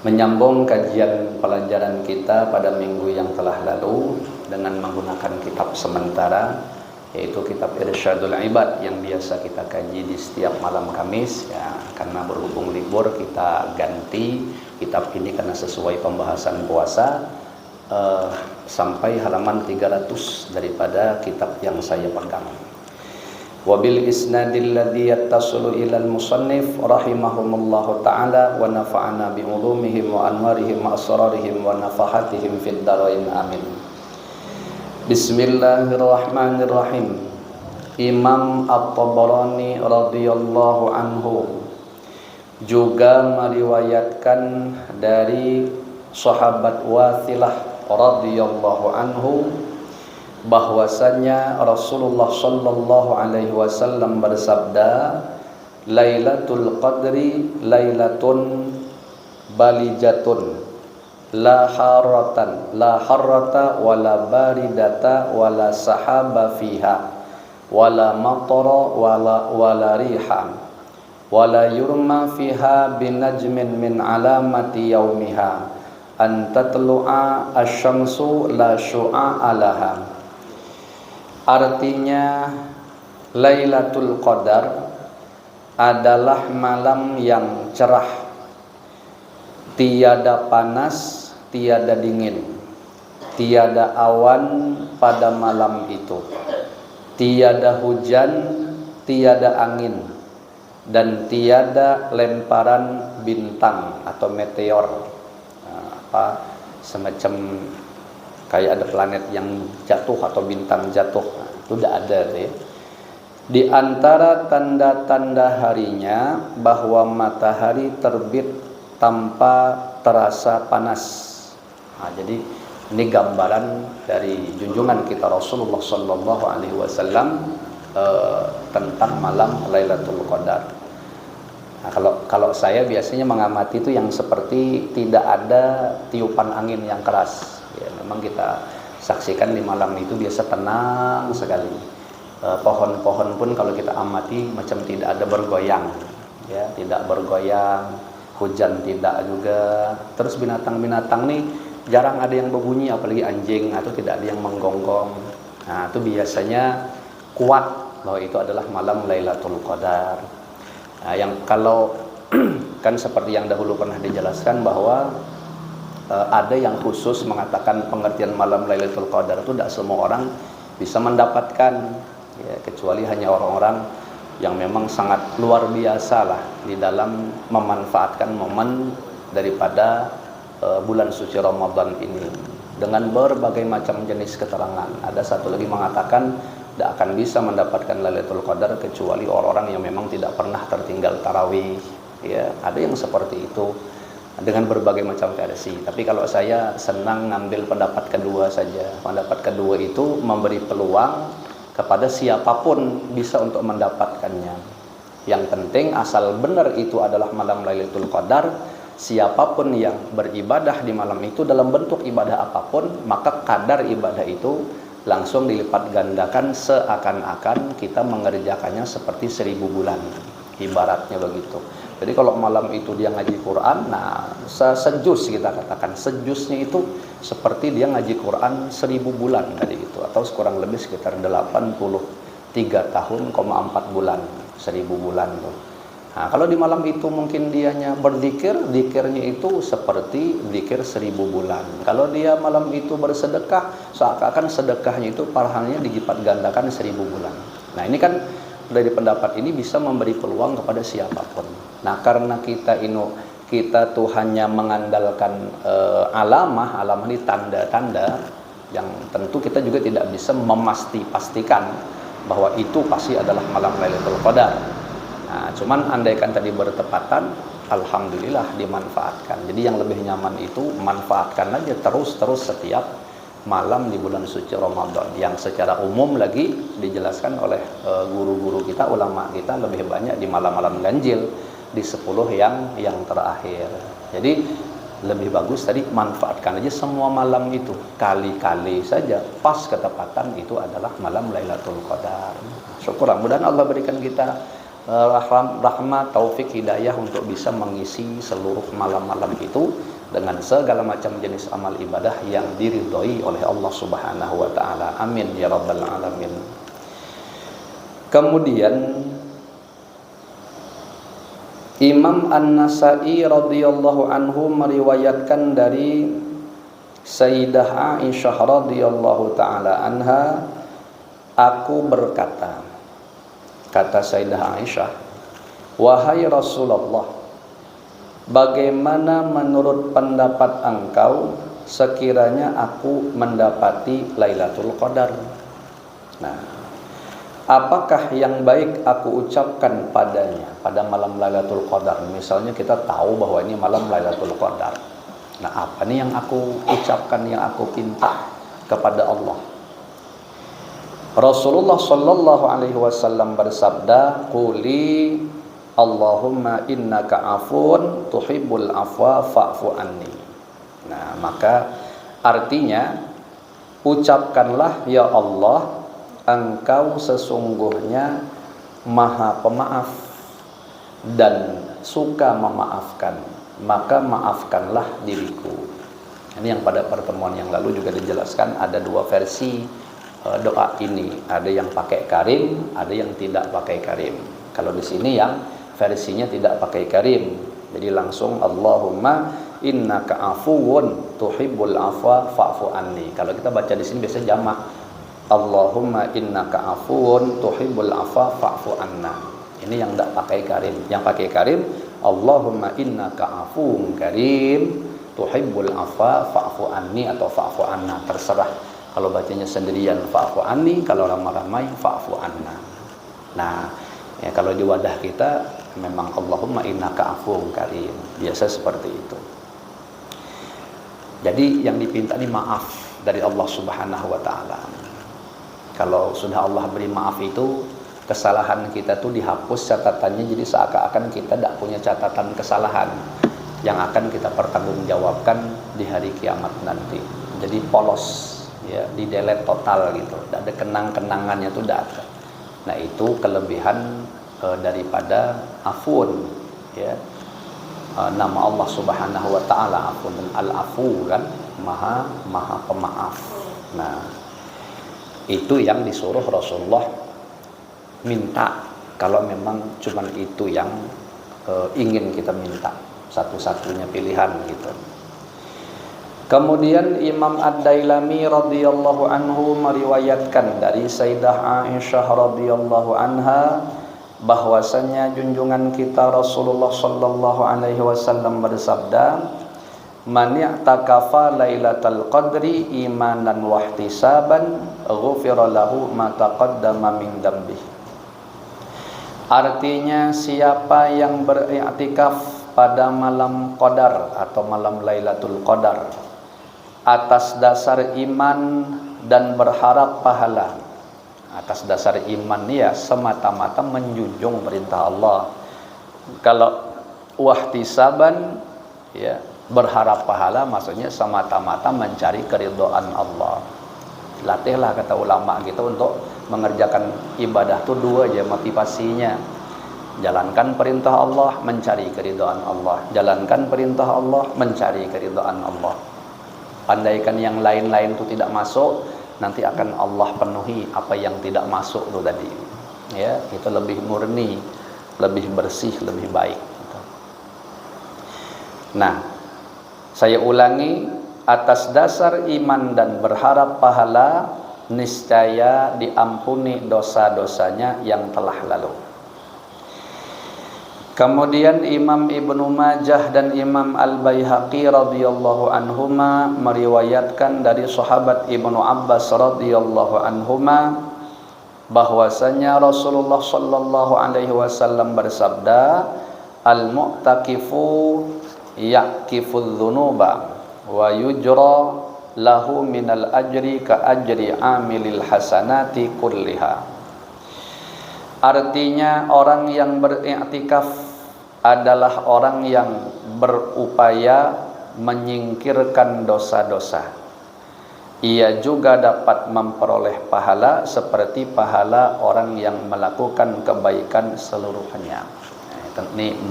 Menyambung kajian pelajaran kita pada minggu yang telah lalu dengan menggunakan kitab sementara, yaitu kitab Irsyadul Ibad yang biasa kita kaji di setiap malam Kamis ya. Karena berhubung libur kita ganti kitab ini karena sesuai pembahasan puasa sampai halaman 300 daripada kitab yang saya pegang. Wabil isnadil ladzi yattasilu ilal musannif rahimahumullahu ta'ala wa nafa'ana bi ulumihim wa anwarihim wa asrarihim wa nafahatihim fid dharain amin. Bismillahirrahmanirrahim. Imam At-Tabarani radhiyallahu anhu juga meriwayatkan dari sahabat Wathilah radhiyallahu anhu bahwasanya Rasulullah sallallahu alaihi wasallam bersabda, Lailatul Qadri lailatun balijatun la harrata wala baridata wala sahaba fiha wala matara wala riha wala yurma fiha binajmin min alamati yaumiha an tatlu'a asy-syamsu la syu'a alaha. Artinya Lailatul Qadar adalah malam yang cerah, tiada panas, tiada dingin, tiada awan pada malam itu, tiada hujan, tiada angin, dan tiada lemparan bintang atau meteor, semacam kayak ada planet yang jatuh atau bintang jatuh, itu tidak ada ya. Di antara tanda-tanda harinya bahwa matahari terbit tanpa terasa panas. Jadi ini gambaran dari junjungan kita Rasulullah sallallahu alaihi wasallam tentang malam Lailatul Qadar. Nah, kalau saya biasanya mengamati itu yang seperti tidak ada tiupan angin yang keras. Ya, memang kita saksikan di malam itu biasa tenang sekali. Pohon-pohon pun kalau kita amati macam tidak ada bergoyang, ya, tidak bergoyang. Hujan tidak juga. Terus binatang-binatang nih jarang ada yang berbunyi, apalagi anjing, atau tidak ada yang menggonggong. Nah, itu biasanya kuat bahwa itu adalah malam Lailatul Qadar. Nah, yang kalau kan seperti yang dahulu pernah dijelaskan bahwa ada yang khusus mengatakan pengertian malam Lailatul Qadar itu tidak semua orang bisa mendapatkan, ya, kecuali hanya orang-orang yang memang sangat luar biasa lah di dalam memanfaatkan momen daripada bulan suci Ramadan ini dengan berbagai macam jenis keterangan. Ada satu lagi mengatakan tidak akan bisa mendapatkan Lailatul Qadar kecuali orang-orang yang memang tidak pernah tertinggal tarawih, ya, ada yang seperti itu dengan berbagai macam versi. Tapi kalau saya senang ngambil pendapat kedua saja. Pendapat kedua itu memberi peluang kepada siapapun bisa untuk mendapatkannya. Yang penting asal benar itu adalah malam Lailatul Qadar, siapapun yang beribadah di malam itu dalam bentuk ibadah apapun, maka kadar ibadah itu langsung dilipat gandakan seakan-akan kita mengerjakannya seperti 1000 bulan. Ibaratnya begitu. Jadi kalau malam itu dia ngaji Quran, nah sejus kita katakan, sejusnya itu seperti dia ngaji Quran 1000 bulan tadi itu, atau kurang lebih sekitar 83 tahun, 4 bulan, 1000 bulan tuh. Nah, kalau di malam itu mungkin dianya berzikir, zikirnya itu seperti zikir 1000 bulan. Kalau dia malam itu bersedekah, seakan-akan sedekahnya itu pahalanya dilipat gandakan 1000 bulan. Nah, ini kan dari pendapat ini bisa memberi peluang kepada siapapun. Nah, karena kita tuh hanya mengandalkan alamah ini tanda-tanda yang tentu kita juga tidak bisa pastikan bahwa itu pasti adalah malam Lailatul Qadar. Nah, cuman andaikan tadi bertepatan, alhamdulillah dimanfaatkan. Jadi yang lebih nyaman itu manfaatkan aja terus setiap malam di bulan suci Ramadan, yang secara umum lagi dijelaskan oleh guru-guru kita, ulama kita, lebih banyak di malam-malam ganjil, di 10 yang terakhir. Jadi lebih bagus tadi manfaatkan aja semua malam itu, kali-kali saja pas ketepatan itu adalah malam Lailatul Qadar. Syukur, mudah-mudahan Allah berikan kita rahmat, taufik, hidayah untuk bisa mengisi seluruh malam-malam itu dengan segala macam jenis amal ibadah yang diridhoi oleh Allah Subhanahu wa taala. Amin ya rabbal alamin. Kemudian Imam An-Nasa'i radhiyallahu anhu meriwayatkan dari Sayyidah Aisyah radhiyallahu taala anha, aku berkata, kata Sayyidah Aisyah, wahai Rasulullah, bagaimana menurut pendapat engkau sekiranya aku mendapati Lailatul Qadar? Nah, apakah yang baik aku ucapkan padanya pada malam Lailatul Qadar? Misalnya kita tahu bahwa ini malam Lailatul Qadar. Nah, apa nih yang aku ucapkan, yang aku pinta kepada Allah? Rasulullah sallallahu alaihi wasallam bersabda, "Quli Allahumma innaka afun tuhibbul afwa fa'fu anni." Nah, maka artinya ucapkanlah, ya Allah, engkau sesungguhnya maha pemaaf dan suka memaafkan, maka maafkanlah diriku. Ini yang pada pertemuan yang lalu juga dijelaskan, ada dua versi doa ini, ada yang pakai karim, ada yang tidak pakai karim. Kalau di sini yang versinya tidak pakai karim, jadi langsung Allahumma innaka afuwun tuhibbul afwa fa'fu anni. Kalau kita baca di sini biasa jamak, Allahumma innaka afuwun tuhibbul afwa fa'fu anna. Ini yang tidak pakai karim. Yang pakai karim, Allahumma innaka afuwun karim tuhibbul afwa fa'fu anni atau fa'fu anna, terserah. Kalau bacanya sendirian fa'fu anni, kalau ramai-ramai fa'fu anna. Nah, ya kalau di wadah kita memang Allahumma innaka afuwun karim, biasa seperti itu. Jadi yang dipinta ini maaf dari Allah Subhanahu wa taala. Kalau sudah Allah beri maaf itu, kesalahan kita tuh dihapus catatannya, jadi seakan-akan kita tidak punya catatan kesalahan yang akan kita pertanggungjawabkan di hari kiamat nanti. Jadi polos, ya, di delete total gitu, tidak ada kenang-kenangannya, tuh tidak ada. Nah, itu kelebihan daripada afun, ya. Nama Allah Subhanahu wa taala afun, dan al-afu kan maha pemaaf. Nah, itu yang disuruh Rasulullah minta kalau memang cuman itu yang ingin kita minta, satu-satunya pilihan gitu. Kemudian Imam Ad-Dailami radhiyallahu anhu meriwayatkan dari Sayyidah Aisyah radhiyallahu anha bahwasanya junjungan kita Rasulullah sallallahu alaihi wasallam bersabda, "Man i'takafa lailatal qadri imanan wa ihtisaban, ghufira lahu ma taqaddama min dzambi." Artinya, siapa yang beriktikaf pada malam Qadar atau malam Lailatul Qadar atas dasar iman dan berharap pahala. Atas dasar iman ya semata-mata menjunjung perintah Allah. Kalau wahtisaban ya berharap pahala, maksudnya semata-mata mencari keridhaan Allah. Latihlah, kata ulama gitu, untuk mengerjakan ibadah itu dua aja motivasinya. Jalankan perintah Allah, mencari keridhaan Allah. Jalankan perintah Allah, mencari keridhaan Allah. Andaikan yang lain-lain itu tidak masuk, nanti akan Allah penuhi apa yang tidak masuk itu tadi. Ya, itu lebih murni, lebih bersih, lebih baik. Nah, saya ulangi, atas dasar iman dan berharap pahala, niscaya diampuni dosa-dosanya yang telah lalu. Kemudian Imam Ibnu Majah dan Imam Al-Baihaqi radhiyallahu anhuma meriwayatkan dari sahabat Ibnu Abbas radhiyallahu anhuma bahwasanya Rasulullah sallallahu alaihi wasallam bersabda, "Al-mu'takifu ya'kifudz dzunuba wa yujra lahu minal ajri ka ajri amilil hasanati kulliha." Artinya, orang yang beriktikaf adalah orang yang berupaya menyingkirkan dosa-dosa. Ia juga dapat memperoleh pahala seperti pahala orang yang melakukan kebaikan seluruhnya. Ini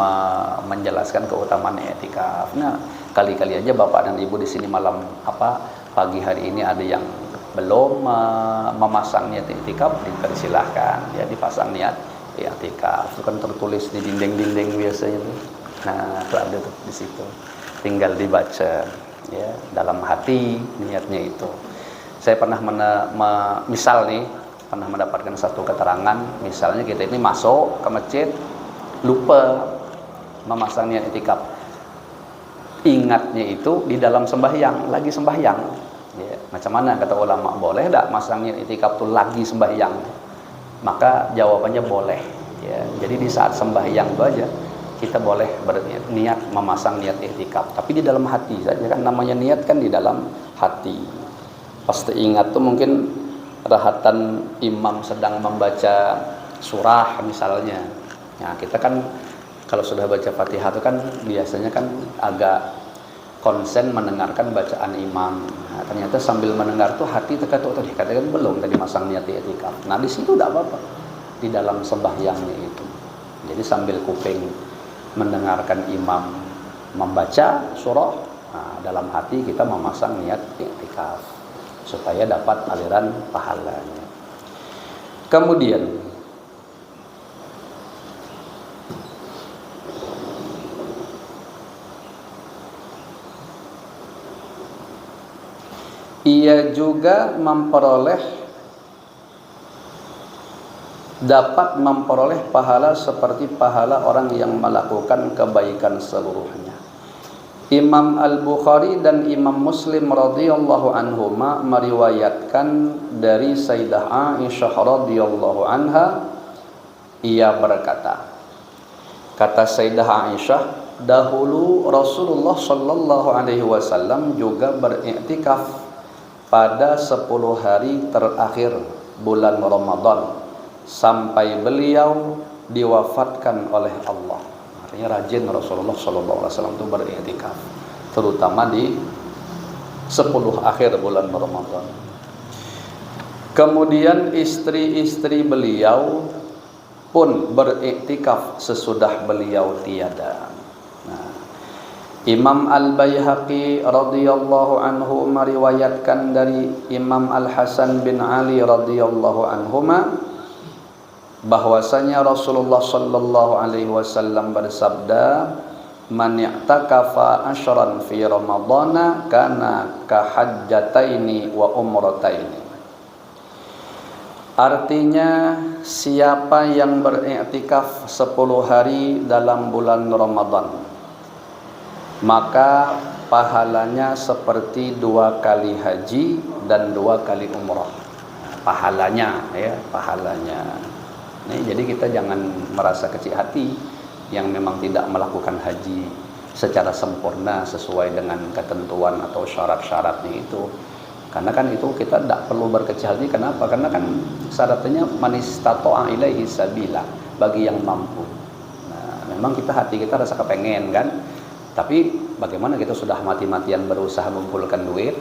menjelaskan keutamaan iktikaf. Nah, Kali-kali aja bapak dan ibu di sini malam pagi hari ini ada yang belum memasang niat i'tikaf, dipersilahkan ya dipasang niat i'tikaf. Itu kan tertulis di dinding-dinding biasanya tuh. Nah, itu ada tuh di situ. Tinggal dibaca ya dalam hati niatnya itu. Saya pernah misal nih pernah mendapatkan satu keterangan, misalnya kita ini masuk ke masjid lupa memasang niat i'tikaf. Ingatnya itu di dalam sembahyang, lagi sembahyang. Ya, macam mana kata ulama, boleh tak masang niat i'tikaf itu lagi sembahyang? Maka jawabannya boleh. Ya, jadi di saat sembahyang itu aja kita boleh berniat memasang niat i'tikaf, tapi di dalam hati saja kan, namanya niat kan di dalam hati. Pasti ingat tuh mungkin rahatan imam sedang membaca surah misalnya. Nah, kita kan kalau sudah baca Fatihah itu kan biasanya kan agak konsen mendengarkan bacaan imam. Nah, ternyata sambil mendengar tuh hati terketuk tadi katakan belum tadi masang niat i'tikaf. Nah, di situ tidak apa-apa. Di dalam sembahyangnya itu. Jadi sambil kuping mendengarkan imam membaca surah, nah, dalam hati kita memasang niat i'tikaf supaya dapat aliran pahalanya. Kemudian ia juga dapat memperoleh pahala seperti pahala orang yang melakukan kebaikan seluruhnya. Imam Al-Bukhari dan Imam Muslim radhiyallahu anhuma meriwayatkan dari Sayyidah Aisyah radhiyallahu anha, ia berkata, kata Sayyidah Aisyah, dahulu Rasulullah sallallahu alaihi wasallam juga beriktikaf pada 10 hari terakhir bulan Ramadan sampai beliau diwafatkan oleh Allah. Artinya rajin Rasulullah sallallahu alaihi wasallam itu beriktikaf, terutama di 10 akhir bulan Ramadan. Kemudian istri-istri beliau pun beriktikaf sesudah beliau tiada. Nah, Imam Al-Baihaqi radhiyallahu anhu meriwayatkan dari Imam Al-Hasan bin Ali radhiyallahu anhuma bahwasanya Rasulullah sallallahu alaihi wasallam bersabda, man i'takafa asyran fi ramadhana kana kahajjataini wa umrataini. Artinya, siapa yang beriktikaf 10 hari dalam bulan Ramadan, maka pahalanya seperti 2 kali haji dan 2 kali umrah. Pahalanya ya, pahalanya. Nih, jadi kita jangan merasa kecil hati yang memang tidak melakukan haji secara sempurna sesuai dengan ketentuan atau syarat-syaratnya itu. Karena kan itu kita tidak perlu berkecil hati. Kenapa? Karena kan syaratnya man istata'a ilaihi sabila, bagi yang mampu. Nah, memang hati kita rasa kepengen kan. Tapi bagaimana kita sudah mati-matian berusaha mengumpulkan duit,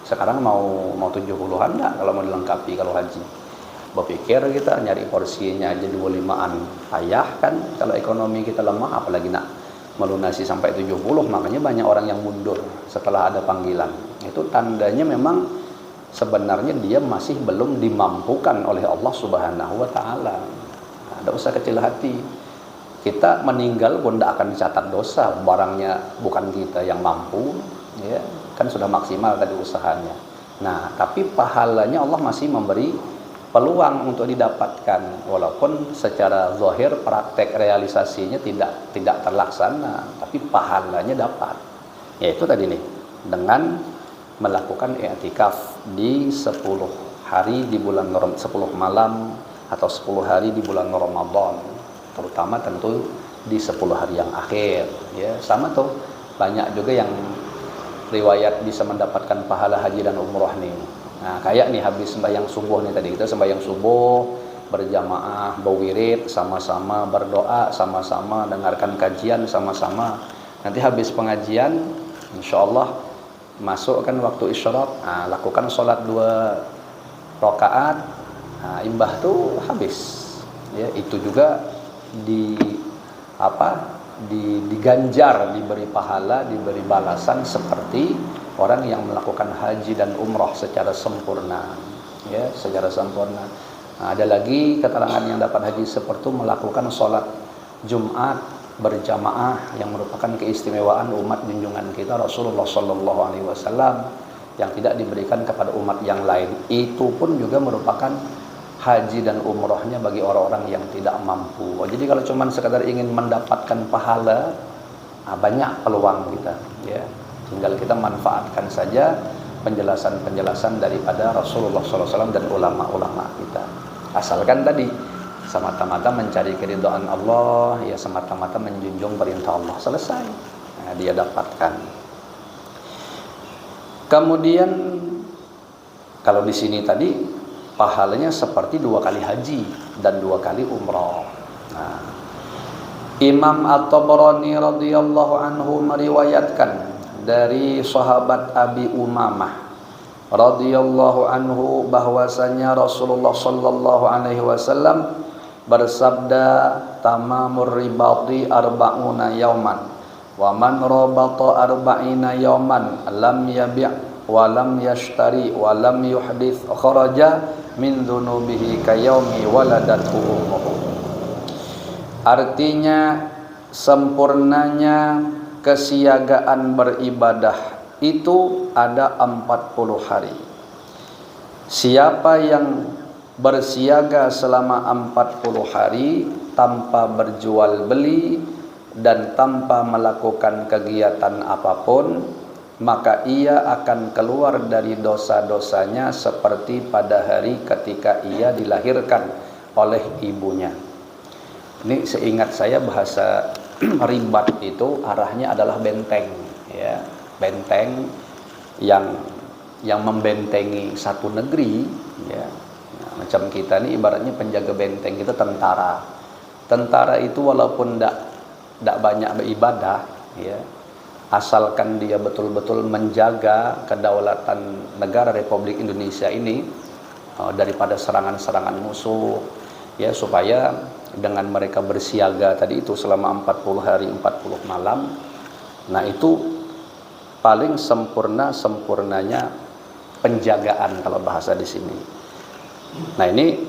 sekarang mau 70-an enggak kalau mau dilengkapi kalau haji. Berpikir kita nyari porsinya aja 25-an payah kan, kalau ekonomi kita lemah apalagi nak melunasi sampai 70. Makanya banyak orang yang mundur setelah ada panggilan. Itu tandanya memang sebenarnya dia masih belum dimampukan oleh Allah Subhanahu wa taala. Nah, tidak usah kecil hati. Kita meninggal pun tidak akan dicatat dosa, barangnya bukan kita yang mampu, ya kan sudah maksimal tadi usahanya. Nah, tapi pahalanya Allah masih memberi peluang untuk didapatkan, walaupun secara zahir praktek realisasinya tidak terlaksana, tapi pahalanya dapat. Yaitu tadi nih, dengan melakukan i'tikaf di 10 hari di bulan 10 malam atau 10 hari di bulan Ramadan, terutama tentu di 10 hari yang akhir. Ya, sama tuh banyak juga yang riwayat bisa mendapatkan pahala haji dan umroh nih. Nah, kayak nih habis sembahyang subuh nih tadi, kita sembahyang subuh berjamaah, berwirid sama-sama, berdoa sama-sama, dengarkan kajian sama-sama. Nanti habis pengajian, insyaallah masuk kan waktu isyraq, lakukan sholat 2 rakaat, imbah tuh habis. Ya, itu juga diganjar, diberi pahala, diberi balasan seperti orang yang melakukan haji dan umroh secara sempurna, ya, secara sempurna. Nah, ada lagi keterangan yang dapat haji seperti itu melakukan sholat Jumat berjamaah yang merupakan keistimewaan umat junjungan kita Rasulullah Sallallahu Alaihi Wasallam yang tidak diberikan kepada umat yang lain. Itu pun juga merupakan haji dan umrohnya bagi orang-orang yang tidak mampu. Jadi kalau cuma sekadar ingin mendapatkan pahala, banyak peluang kita, ya. Tinggal kita manfaatkan saja penjelasan-penjelasan daripada Rasulullah SAW dan ulama-ulama kita. Asalkan tadi semata-mata mencari keridhaan Allah, ya, semata-mata menjunjung perintah Allah, selesai. Nah, dia dapatkan. Kemudian kalau di sini tadi pahalanya seperti 2 kali haji dan 2 kali umrah. Nah, Imam At-Tabarani radhiyallahu anhu meriwayatkan dari sahabat Abi Umamah radhiyallahu anhu bahwasanya Rasulullah sallallahu alaihi wasallam bersabda, tamamur ribati arba'una yauman wa man rabata arba'ina yauman lam yabi' wa lam yashtari wa lam yuhdits kharaja min dzunubihi kayaumi waladathu ummuhu. Artinya sempurnanya kesiagaan beribadah itu ada 40 hari. Siapa yang bersiaga selama 40 hari tanpa berjual beli dan tanpa melakukan kegiatan apapun, maka ia akan keluar dari dosa-dosanya seperti pada hari ketika ia dilahirkan oleh ibunya. Ini seingat saya bahasa ribat itu arahnya adalah benteng, ya, benteng yang membentengi satu negeri, ya. Nah, macam kita ini ibaratnya penjaga benteng, kita tentara. Tentara itu walaupun tidak banyak beribadah, ya, asalkan dia betul-betul menjaga kedaulatan negara Republik Indonesia ini daripada serangan-serangan musuh, ya, supaya dengan mereka bersiaga tadi itu selama 40 hari 40 malam. Nah, itu paling sempurnanya penjagaan kalau bahasa di sini. Nah, ini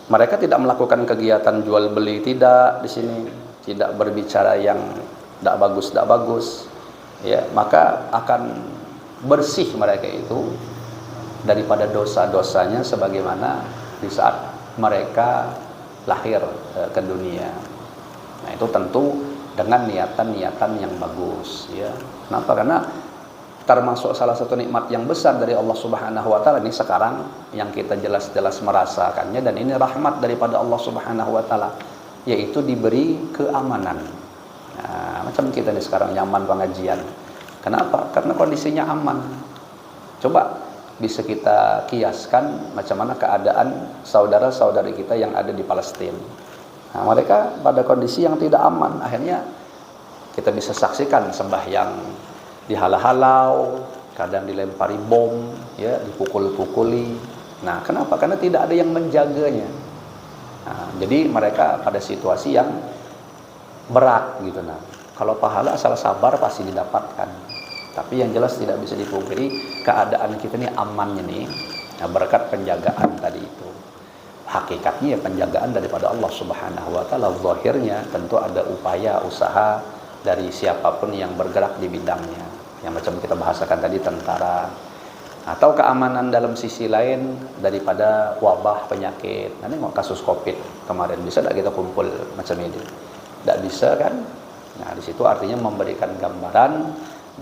mereka tidak melakukan kegiatan jual beli, tidak di sini, tidak berbicara yang tidak bagus, ya, maka akan bersih mereka itu daripada dosa-dosanya sebagaimana di saat mereka lahir ke dunia. Nah, itu tentu dengan niatan-niatan yang bagus, ya. Kenapa? Karena termasuk salah satu nikmat yang besar dari Allah Subhanahu wa taala ini sekarang yang kita jelas-jelas merasakannya, dan ini rahmat daripada Allah Subhanahu wa taala, yaitu diberi keamanan. Nah, macam kita nih sekarang nyaman pengajian. Kenapa? Karena kondisinya aman. Coba bisa kita kiaskan macam mana keadaan saudara-saudari kita yang ada di Palestina. Nah, mereka pada kondisi yang tidak aman. Akhirnya kita bisa saksikan sembahyang dihalau-halau, kadang dilempari bom, ya, dipukul-pukuli. Nah, kenapa? Karena tidak ada yang menjaganya. Nah, jadi mereka pada situasi yang berat gitu. Nah, kalau pahala asal sabar pasti didapatkan. Tapi yang jelas tidak bisa dipungkiri keadaan kita ini amannya nih, nah, berkat penjagaan tadi itu. Hakikatnya ya penjagaan daripada Allah Subhanahu wa taala. Zahirnya tentu ada upaya usaha dari siapapun yang bergerak di bidangnya. Yang macam kita bahasakan tadi tentara, atau keamanan dalam sisi lain daripada wabah penyakit. Nanti mau kasus Covid kemarin bisa tidak kita kumpul macam ini? Tidak bisa kan? Nah, di situ artinya memberikan gambaran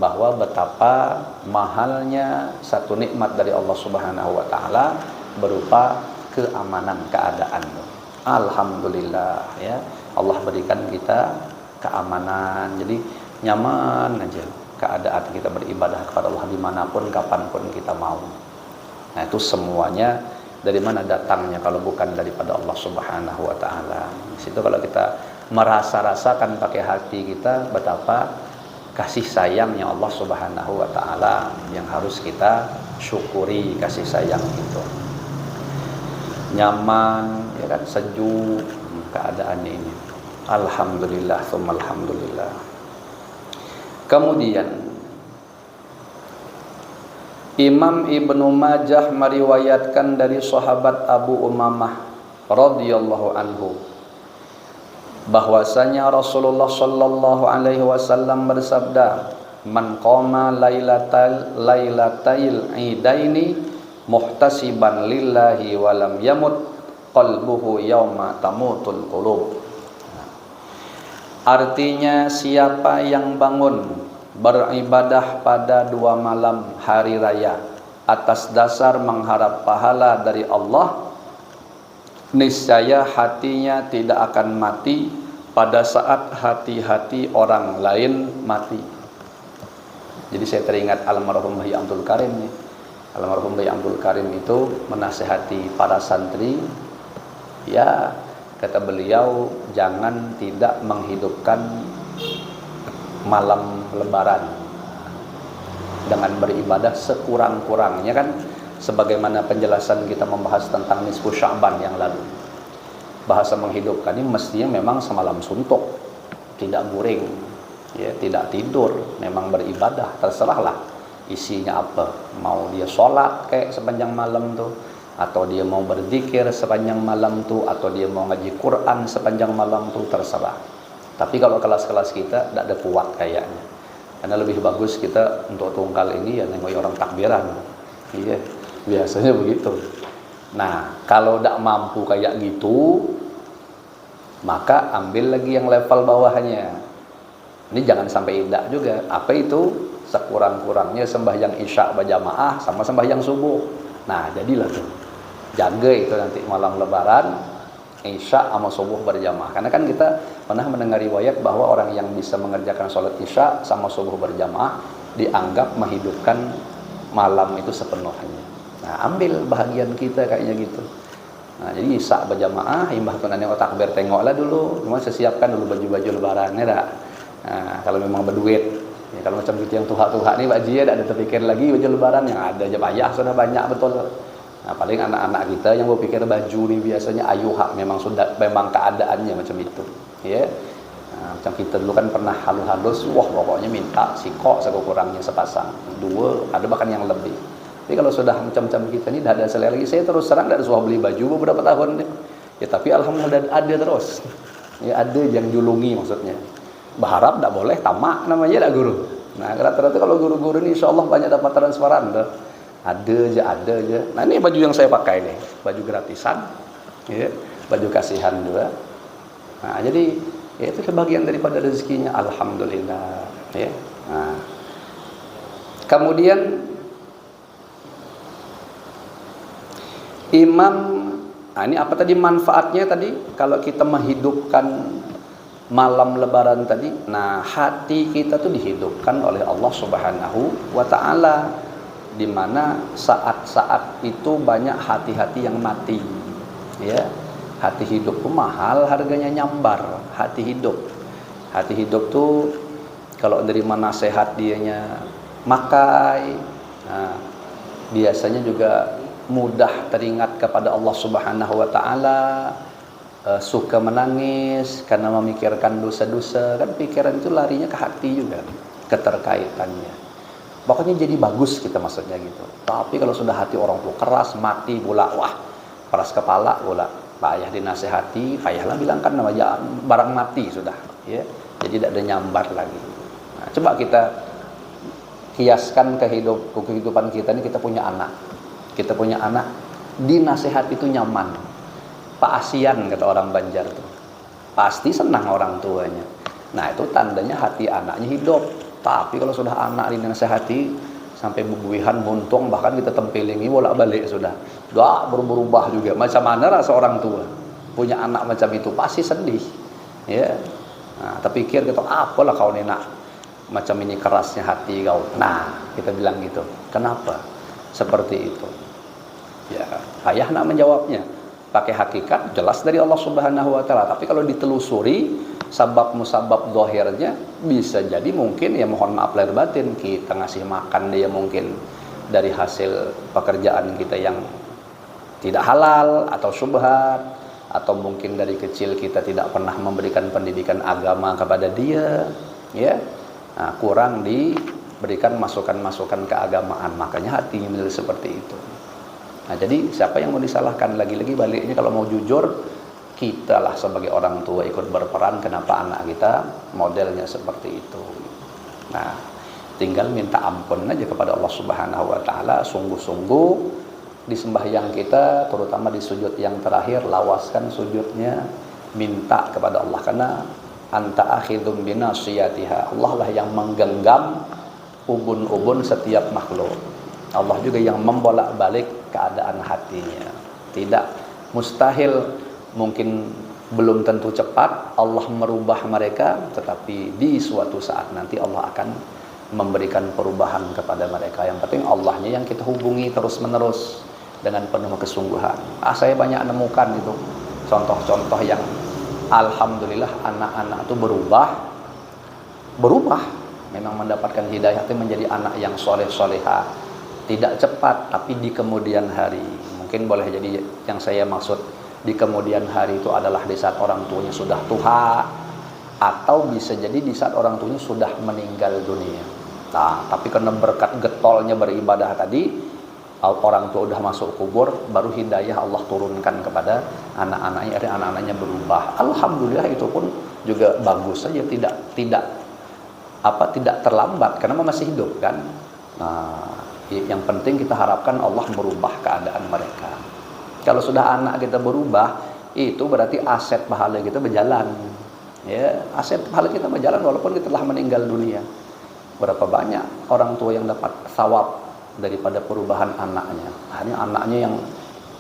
bahwa betapa mahalnya satu nikmat dari Allah Subhanahu wa taala berupa keamanan keadaan. Alhamdulillah, ya. Allah berikan kita keamanan. Jadi nyaman aja keadaan kita beribadah kepada Allah dimanapun kapanpun kita mau. Nah, itu semuanya dari mana datangnya kalau bukan daripada Allah Subhanahu wa taala. Di situ kalau kita merasa-rasakan pakai hati kita betapa kasih sayangnya Allah Subhanahu wa taala yang harus kita syukuri kasih sayang itu. Nyaman, ya kan, sejuk keadaannya ini. Alhamdulillah, tsumma alhamdulillah. Kemudian Imam Ibnu Majah meriwayatkan dari sahabat Abu Umamah radhiyallahu anhu bahwasanya Rasulullah sallallahu alaihi wasallam bersabda, "Man qama lailatal idaini muhtasiban lillahi wa lam yamut qalbuhu yauma tamutul qulub." Artinya, siapa yang bangun beribadah pada 2 malam hari raya atas dasar mengharap pahala dari Allah, niscaya hatinya tidak akan mati pada saat hati-hati orang lain mati. Jadi saya teringat almarhum Bayi Abdul Karim nih. Almarhum Bayi Abdul Karim itu menasihati para santri, ya, kata beliau, jangan tidak menghidupkan malam lebaran dengan beribadah sekurang-kurangnya, kan sebagaimana penjelasan kita membahas tentang nisfu Sya'ban yang lalu. Bahasa menghidupkan ini mestinya memang semalam suntuk, tidak guring, ya, tidak tidur, memang beribadah, terserahlah isinya apa. Mau dia sholat kayak sepanjang malam tuh, atau dia mau berzikir sepanjang malam tuh, atau dia mau ngaji Quran sepanjang malam tuh, terserah. Tapi kalau kelas-kelas kita tidak ada kuat kayaknya, karena lebih bagus kita untuk tunggal ini ya nengok orang takbiran. Iya, biasanya begitu. Nah, kalau tidak mampu kayak gitu, maka ambil lagi yang level bawahnya. Ini jangan sampai tidak juga. Apa itu? Sekurang-kurangnya sembahyang isya berjamaah sama sembahyang subuh. Nah, jadilah tuh. Jaga itu nanti malam lebaran, isya sama subuh berjamaah. Karena kan kita pernah mendengar riwayat bahwa orang yang bisa mengerjakan sholat isya sama subuh berjamaah dianggap menghidupkan malam itu sepenuhnya. Nah, ambil bahagian kita kayaknya gitu. Nah, jadi isya berjamaah, imbah tuh nanti takbir tengoklah dulu, cuma siapkan dulu baju-baju lebarannya dah. Nah, kalau memang berduit, ya, kalau macam gitu yang tuha-tuha nih Pak Ji, ada terpikir lagi baju lebaran yang ada aja bayar sudah banyak betul. Nah, paling anak-anak kita yang berpikir baju nih biasanya ayuha, memang sudah memang keadaannya macam itu, ya. Nah, macam kita dulu kan pernah halus-halus, wah pokoknya minta sikok sekurang-kurangnya sepasang, 2, ada bahkan yang lebih. Tapi kalau sudah macam-macam kita ini tidak ada selera lagi, saya terus terang tidak suka beli baju beberapa tahun nih. Ya tapi alhamdulillah ada terus. Ya ada yang julungi maksudnya. Berharap tidak boleh tamak namanya, tidak guru. Nah rata-rata kalau guru-guru ini insya Allah banyak dapat transparan dah. Ada aja. Nah ini baju yang saya pakai nih, baju gratisan, ya, baju kasihan juga. Nah jadi ya, itu kebagian daripada rezekinya, alhamdulillah. Ya. Nah, kemudian Imam, nah ini apa tadi manfaatnya tadi? Kalau kita menghidupkan malam lebaran tadi, nah hati kita tuh dihidupkan oleh Allah Subhanahu wa Ta'ala, di mana saat-saat itu banyak hati-hati yang mati, ya. Hati hidup tuh mahal, harganya nyambar. Hati hidup tuh kalau nerima nasihat dianya makai, nah, biasanya juga mudah teringat kepada Allah Subhanahu wa Ta'ala, suka menangis karena memikirkan dosa-dosa. Kan pikiran itu larinya ke hati juga, keterkaitannya. Pokoknya jadi bagus kita maksudnya gitu. Tapi kalau sudah hati orang tua keras, mati pula, wah keras kepala pula, payah dinasehati, payahlah bilangkan nama barang mati sudah, ya. Jadi tidak ada nyambar lagi. Nah, coba kita kiaskan kehidupan kita ini, kita punya anak. Kita punya anak, dinasehat itu nyaman. Pak Asian kata orang Banjar tuh. Pasti senang orang tuanya. Nah itu tandanya hati anaknya hidup. Tapi kalau sudah anak dinasehati sampai bubuihan, buntung, bahkan kita tempelingi bolak-balik sudah. Doa berubah juga. Macam mana rasa orang tua punya anak macam itu? Pasti sedih. Ya. Nah, terpikir gitu, apalah kau nak macam ini kerasnya hati kau. Nah kita bilang gitu. Kenapa seperti itu? Ya, payah nak menjawabnya. Pakai hakikat jelas dari Allah Subhanahu wa Ta'ala. Tapi kalau ditelusuri sabab musabab zahirnya, bisa jadi mungkin, ya mohon maaf lahir batin, kita ngasih makan dia mungkin dari hasil pekerjaan kita yang tidak halal atau syubhat, atau mungkin dari kecil kita tidak pernah memberikan pendidikan agama kepada dia, ya, nah, kurang diberikan masukan-masukan keagamaan, makanya hatinya menjadi seperti itu. Nah, jadi siapa yang mau disalahkan? Lagi-lagi baliknya kalau mau jujur, kita lah sebagai orang tua ikut berperan kenapa anak kita modelnya seperti itu. Nah, tinggal minta ampun aja kepada Allah Subhanahu wa taala, sungguh-sungguh di sembahyang kita, terutama di sujud yang terakhir, lawaskan sujudnya, minta kepada Allah, karena anta akhidum binasiyatiha, Allah lah yang menggenggam ubun-ubun setiap makhluk. Allah juga yang membolak-balik keadaan hatinya. Tidak mustahil, mungkin belum tentu cepat Allah merubah mereka, tetapi di suatu saat nanti Allah akan memberikan perubahan kepada mereka. Yang penting Allahnya yang kita hubungi terus-menerus dengan penuh kesungguhan. Saya banyak nemukan itu contoh-contoh yang alhamdulillah anak-anak itu berubah, memang mendapatkan hidayah itu menjadi anak yang soleh-soleha. Tidak cepat, tapi di kemudian hari. Mungkin boleh jadi yang saya maksud di kemudian hari itu adalah di saat orang tuanya sudah tua, atau bisa jadi di saat orang tuanya sudah meninggal dunia. Nah, tapi karena berkat getolnya beribadah tadi, orang tua udah masuk kubur, baru hidayah Allah turunkan kepada anak-anaknya, anak-anaknya berubah. Alhamdulillah, itu pun juga bagus saja, tidak terlambat karena masih hidup kan. Nah, yang penting kita harapkan Allah merubah keadaan mereka. Kalau sudah anak kita berubah, itu berarti aset pahala kita berjalan. Ya, aset pahala kita berjalan walaupun kita telah meninggal dunia. Berapa banyak orang tua yang dapat thawab daripada perubahan anaknya. Hanya anaknya yang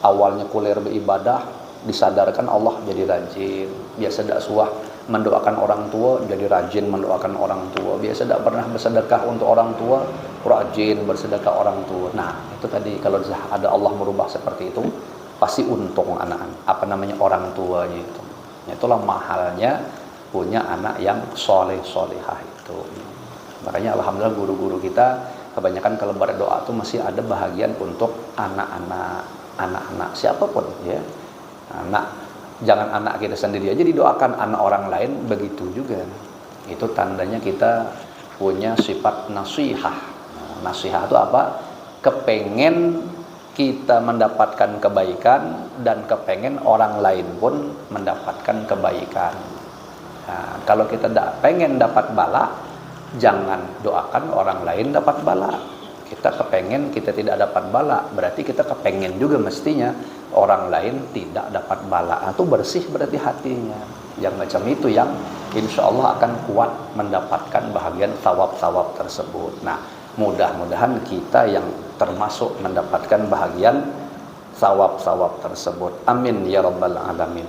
awalnya kuliah beribadah, disadarkan Allah jadi rajin. Biasa tidak suah mendoakan orang tua, jadi rajin mendoakan orang tua. Biasa tidak pernah bersedekah untuk orang tua, rajin bersedekah orang tua. Nah, itu tadi kalau ada Allah merubah seperti itu, pasti untung anak-anak, orang tuanya itu. Itulah mahalnya punya anak yang soleh-solehah itu. Makanya alhamdulillah guru-guru kita kebanyakan kalau berdoa itu masih ada bahagian untuk anak-anak siapapun, ya. Jangan anak kita sendiri aja didoakan, anak orang lain begitu juga. Itu tandanya kita punya sifat nasihah. Nasihah itu apa? Kepengen kita mendapatkan kebaikan dan kepengen orang lain pun mendapatkan kebaikan. Nah, kalau kita tidak pengen dapat bala, jangan doakan orang lain dapat bala. Kita kepengen kita tidak dapat bala, berarti kita kepengen juga mestinya orang lain tidak dapat bala. Itu bersih berarti hatinya. Yang macam itu yang insya Allah akan kuat mendapatkan bahagian thawab-thawab tersebut. Nah, mudah-mudahan kita yang termasuk mendapatkan bahagian thawab-thawab tersebut. Amin ya rabbal alamin.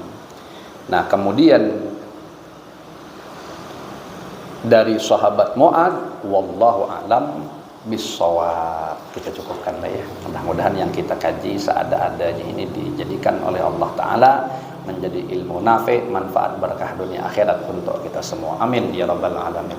Nah, kemudian dari sahabat Mu'adz, wallahu a'lam bissawab. Kita cukupkan lah ya. Mudah-mudahan yang kita kaji seada-adanya ini dijadikan oleh Allah Ta'ala menjadi ilmu nafi', manfaat berkah dunia akhirat untuk kita semua. Amin ya rabbal alamin.